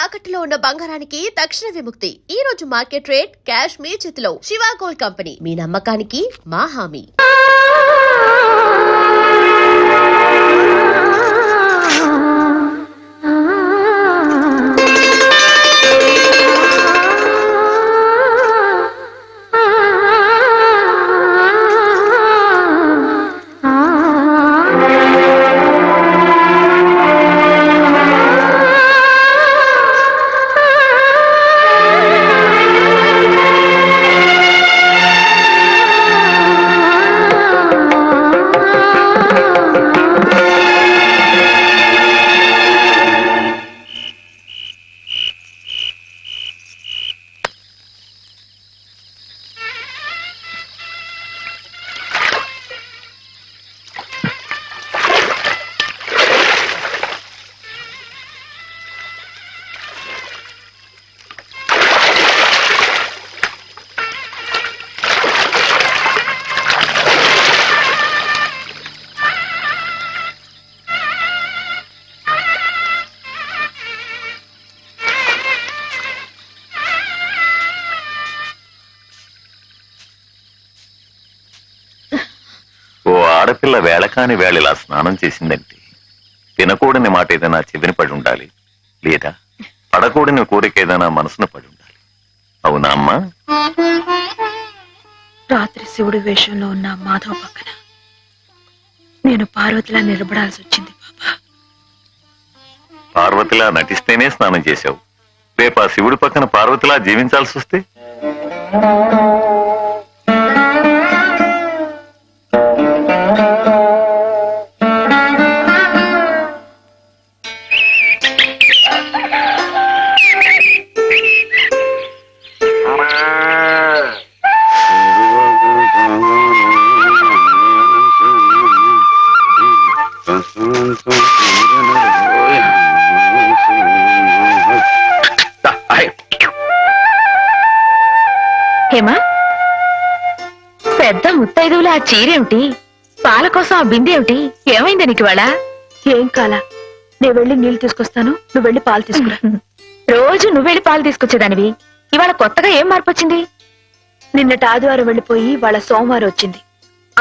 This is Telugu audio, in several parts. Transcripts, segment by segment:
తాకట్టులో ఉన్న బంగారానికి తక్షణ విముక్తి. ఈ రోజు మార్కెట్ రేట్ క్యాష్ మీ చేతిలో. శివ గోల్డ్ కంపెనీ, మీ నమ్మకానికి మా హామీ. ఆడపిల్ల వేళకాని వేళలా స్నానం చేసిందంటే తినకూడని మాట ఏదైనా చెవిని పడి ఉండాలి, లేదా పడకూడని కోరిక ఏదైనా మనసును పడి ఉండాలి. అవునా అమ్మా? రాత్రి శివుడి వేషంలో ఉన్న మాధవ పక్కన నేను పార్వతిలా నిలబడాల్సి వచ్చింది బాబా. పార్వతిలా నటిస్తేనే స్నానం చేశావు. రేపు ఆ శివుడి పక్కన పార్వతిలా జీవించాల్సి వస్తే? హేమా, పెద్ద ముత్తైదువులు ఆ చీరేమిటి? పాల కోసం ఆ బిందెేమిటి? ఏమైంది నీకు ఇవాళ? ఏం కాలా, నేను వెళ్ళి నీళ్లు తీసుకొస్తాను, నువ్వు వెళ్ళి పాలు తీసుకురా. రోజు నువ్వు వెళ్ళి పాలు తీసుకొచ్చేదానివి, ఇవాళ కొత్తగా ఏం మార్పు వచ్చింది? నిన్నటి ఆదివారం వెళ్ళిపోయి వాళ్ళ సోమవారం వచ్చింది,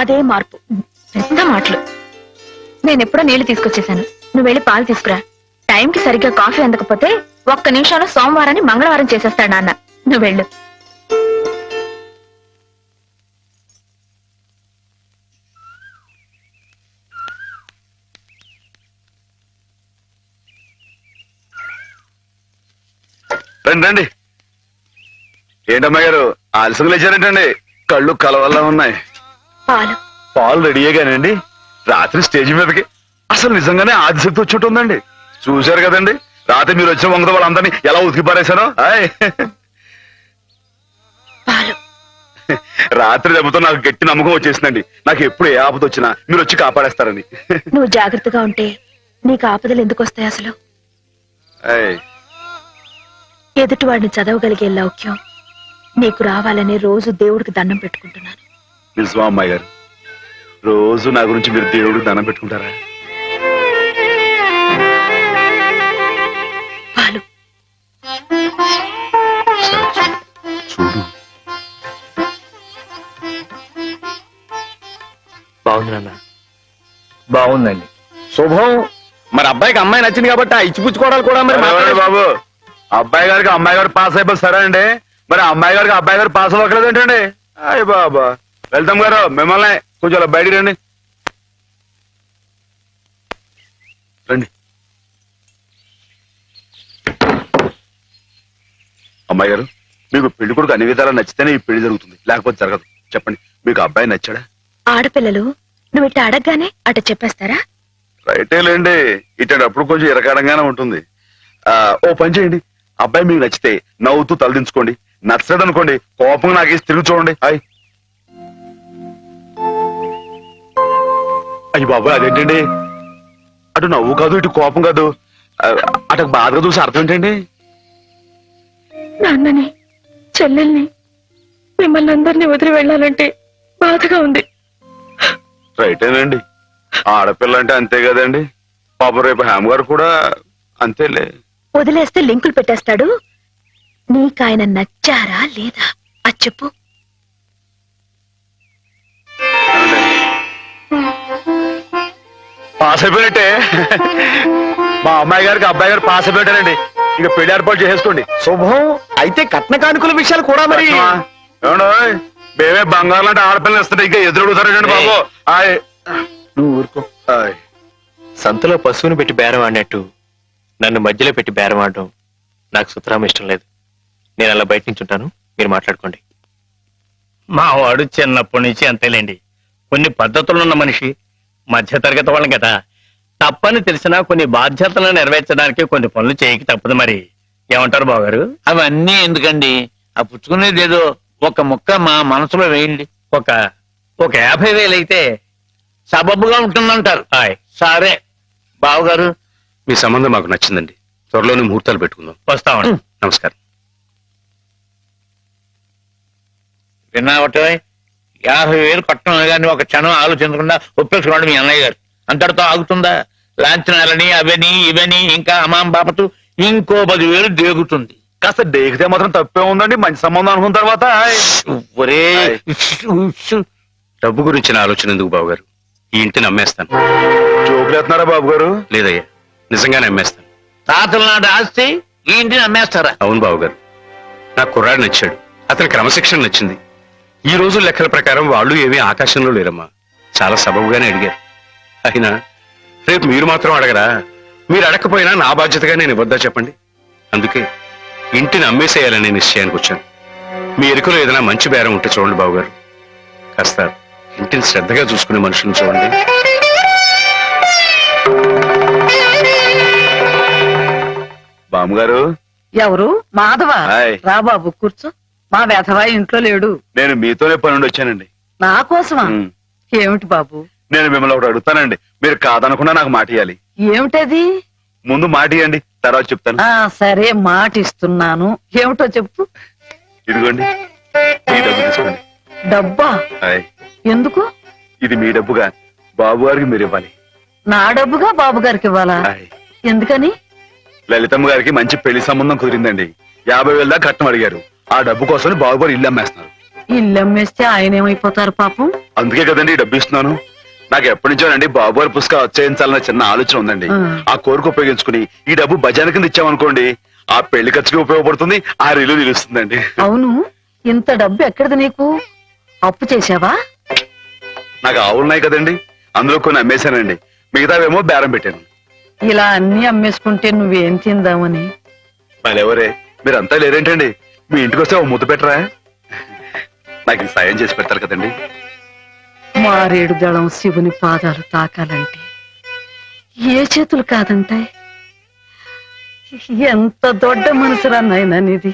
అదే మార్పు. పెద్ద మాటలు. నేనెప్పుడో నీళ్లు తీసుకొచ్చేసాను, నువ్వు వెళ్ళి పాలు తీసుకురా. టైంకి సరిగ్గా కాఫీ అందకపోతే ఒక్క నిమిషంలో సోమవారాన్ని మంగళవారం చేసేస్తాడు నాన్న. నువ్వు వెళ్ళు. రండి రండి. ఏంటమ్మా గారు ఆలస్యం లేచారేంటండి? కళ్ళు కలవల్లా ఉన్నాయి. పాలు రెడీయేగానండి. రాత్రి స్టేజ్ మీదకి అసలు నిజంగానే ఆదిశక్తి వచ్చి ఉందండి. చూశారు కదండి రాత్రి మీరు వచ్చిన వంగతో వాళ్ళందరినీ ఎలా ఉతికి పారేశానో. రాత్రి దెబ్బతో నాకు గట్టి నమ్మకం వచ్చేసిందండి. నాకు ఎప్పుడు ఏ ఆపద వచ్చినా మీరు వచ్చి కాపాడేస్తారని. నువ్వు జాగ్రత్తగా ఉంటే నీకు ఆపదలు ఎందుకు వస్తాయి? అసలు ఎదుటివాడిని చదవగలిగే లౌక్యం నీకు రావాలని రోజు దేవుడికి దండం పెట్టుకుంటున్నాను. నిజమా అమ్మాయి గారు? రోజు నా గురించి మీరు దేవుడికి దండం పెట్టుకుంటారా? పాలు చూడు. బాగుంది నాన్న, బాగుందండి. శుభం. మరి అబ్బాయికి అమ్మాయి నచ్చింది కాబట్టి ఆ ఇచ్చిపుచ్చుకోవడాలు కూడా మరి బాబు, అబ్బాయి గారికి అమ్మాయి గారు పాస్ అయిపోయి సరే అండి, మరి అమ్మాయి గారికి అబ్బాయి గారు పాస్ అవ్వట్లేదు ఏంటండి? అయ్య బాబా. వెళ్తాం గారు, మిమ్మల్ని కొంచెం బయటికి రండి. రండి. అమ్మాయి గారు, మీకు పెళ్లి కొడుకు అన్ని విధాలా నచ్చితేనే ఈ పెళ్లి జరుగుతుంది, లేకపోతే జరగదు. చెప్పండి, మీకు అబ్బాయి నచ్చాడా? ఆడపిల్లలు నువ్వు ఇట్ట అడగగానే అట చెప్పేస్తారా? రైటే లేండి, ఇటప్పుడు కొంచెం ఇరకాడంగానే ఉంటుంది. ఓ పని చేయండి, అబ్బాయి మీకు నచ్చితే నవ్వుతూ తలదించుకోండి, నచ్చలేదు అనుకోండి కోపంగా నాకేసి తిరిగి చూడండి. అయ్యి బాబు, అదేంటండి అటు నవ్వు కాదు ఇటు కోపం కాదు, అటు బాధగా చూసి అర్థం ఏంటండి? నాన్నని, చెల్లెల్ని, మిమ్మల్ని అందరినీ వదిలి వెళ్ళాలంటే బాధగా ఉంది. రైటేనండి, ఆడపిల్ల అంటే అంతే కదండి. పాపం రేపు హేమ గారు కూడా అంతేలే. వదిలేస్తే లింకులు పెట్టేస్తాడు. నీకాయన నచ్చారా లేదా అది చెప్పు. పాస్ అయిపోయినట్టే. మా అమ్మాయి గారికి అబ్బాయి గారు పాస్ అయిపోయారండి. ఇక పెళ్లి ఏర్పాటు చేసేసుకోండి. శుభం. అయితే కట్న కానుకల విషయాలు కూడా మరి ఏమండోయ్, మేమే బంగారం లాంటి ఆడపిల్లలు ఇస్తుంటే ఇంకా ఎదురడుగుతారండి బాబు. ఆయ్. నువ్వు ఊరుకో. ఆయ్. సంతలో పశువుని పెట్టి బేరం ఆడినట్టు నన్ను మధ్యలో పెట్టి బేరం ఆడడం నాకు సుతరాం ఇష్టం లేదు. నేను అలా బయట నుంచి ఉంటాను, మీరు మాట్లాడుకోండి. మా వాడు చిన్నప్పటి నుంచి అంతేలేండి. కొన్ని పద్ధతులున్న మనిషి, మధ్యతరగతి వాళ్ళం కదా. తప్పని తెలిసినా కొన్ని బాధ్యతలను నెరవేర్చడానికి కొన్ని పనులు చేయక తప్పదు. మరి ఏమంటారు బావగారు? అవన్నీ ఎందుకండి, ఆ పుచ్చుకునేది ఏదో ఒక ముక్క మా మనసులో వేయండి. ఒక 50,000 అయితే సబబుగా ఉంటుందంటారు. హాయ్. సరే బావగారు, మీ సంబంధం మాకు నచ్చిందండి. త్వరలోనే ముహూర్తాలు పెట్టుకుందాం. వస్తామండి. నమస్కారం. విన్నావట 50,000 కట్టడం కానీ ఒక క్షణం ఆలోచించకుండా ఒప్పేసుకోండి మీ అన్నయ్య గారు. అంతటితో ఆగుతుందా? లాంఛనాలని అవని ఇవని ఇంకా అమాం బాపతు ఇంకో 10,000 దేగుతుంది. కాస్త డేకితే మాత్రం తప్పే ఉందండి. మంచి సంబంధం అనుకున్న తర్వాత. ఒరే డబ్బు గురించిన ఆలోచన ఎందుకు బాబు గారు? ఈ ఇంటిని అమ్మేస్తాను. జోకులేస్తున్నారా బాబు గారు? లేదయ్యా, నిజంగానే అమ్మేస్తాను. తాతల నాటి ఆస్తి ఈ ఇంటిని అమ్మేస్తారా? అవును బాబు గారు. నాకు కుర్రాడు నచ్చాడు, అతని క్రమశిక్షణ నచ్చింది. ఈ రోజు లెక్కల ప్రకారం వాళ్ళు ఏమీ ఆకాశంలో లేరమ్మా. చాలా సబబుగానే అడిగారు. అయినా రేపు మీరు మాత్రం అడగరా? మీరు అడగకపోయినా నా బాధ్యతగా నేను ఇవ్వద్దా చెప్పండి? అందుకే ఇంటిని అమ్మేసేయాలనే నిశ్చయానికి వచ్చాను. మీ ఎరుకలో ఏదైనా మంచి బేరం ఉంటే చూడండి బాబు గారు. కాస్త ఇంటిని శ్రద్ధగా చూసుకునే మనుషులను చూడండి. బామ్మగారు. ఎవరు? మాధవ. హాయ్. రా బాబు కూర్చో. మా వెధవా ఇంట్లో లేడు. నేను మీతోనే పని నుండి వచ్చానండి. నా కోసమా? ఉమ్. ఏమిటి బాబు? నేను మిమ్మల్ని ఒకటి అడుగుతానండి. మీరు కాదనకుండా నాకు మాట ఇవ్వాలి. ఏమిటది? ముందు మాట ఇవ్వండి, తర్వాత చెప్తాను. సరే మాట ఇస్తున్నాను. ఏమిటో చెప్పు. ఇదిగోండి, ఈ డబ్బు తీసుకోండి. డబ్బా? హాయ్. ఎందుకు? ఇది మీ డబ్బుగా బాబు గారికి మీరు ఇవ్వాలి. నా డబ్బుగా బాబు గారికి ఇవ్వాలా? హాయ్. ఎందుకని? లలితమ్మ గారికి మంచి పెళ్లి సంబంధం కుదిరిందండి. 50,000 దాకా కట్నం అడిగారు. ఆ డబ్బు కోసం బాబు గారు ఇల్లు అమ్మేస్తున్నారు. ఇల్లు అమ్మేస్తే ఆయన ఏమైపోతారు పాపం? అందుకే కదండి ఈ డబ్బు ఇస్తున్నాను. నాకు ఎప్పటి నుంచోనండి బాబు గారు పుస్తకం వచ్చేయించాలన్న చిన్న ఆలోచన ఉందండి. ఆ కోరిక ఉపయోగించుకుని ఈ డబ్బు బజార్ కింద ఇచ్చామనుకోండి, ఆ పెళ్లి ఖర్చుకి ఉపయోగపడుతుంది, ఆ ఇల్లు నిలుస్తుందండి. అవును, ఇంత డబ్బు ఎక్కడిది నీకు? అప్పు చేశావా? నాకు ఆవులున్నాయి కదండి, అందులో కొన్ని అమ్మేశానండి. మిగతావేమో బేరం పెట్టాను. ఇలా అన్ని అమ్మేసుకుంటే నువ్వేం తిందామని? మరెవరే, మీరంతా లేరేంటండి? మీ ఇంటికి వస్తే ఓ ముద్ద పెట్టరా? నాకు ఈ సాయం చేసి పెడతారు కదండి. మారేడు దళం శివుని పాదాలు తాకాలంటే ఏ చేతులు కాదంటాయి? ఎంత దొడ్డ మనసురా నాయనా నీది.